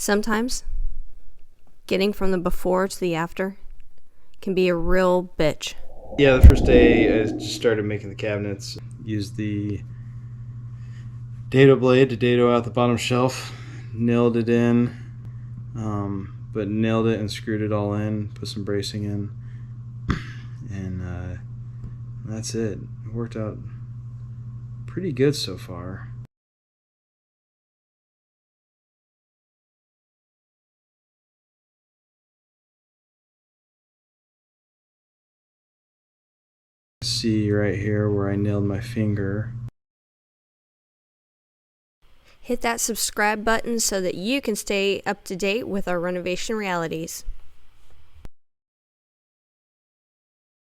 Sometimes getting from the before to the after can be a real bitch. Yeah, the first day I just started making the cabinets. Used the dado blade to dado out the bottom shelf. Nailed it in, but nailed it and screwed it all in. Put some bracing in, and that's it. It worked out pretty good so far. See right here where I nailed my finger. Hit that subscribe button so that you can stay up to date with our renovation realities.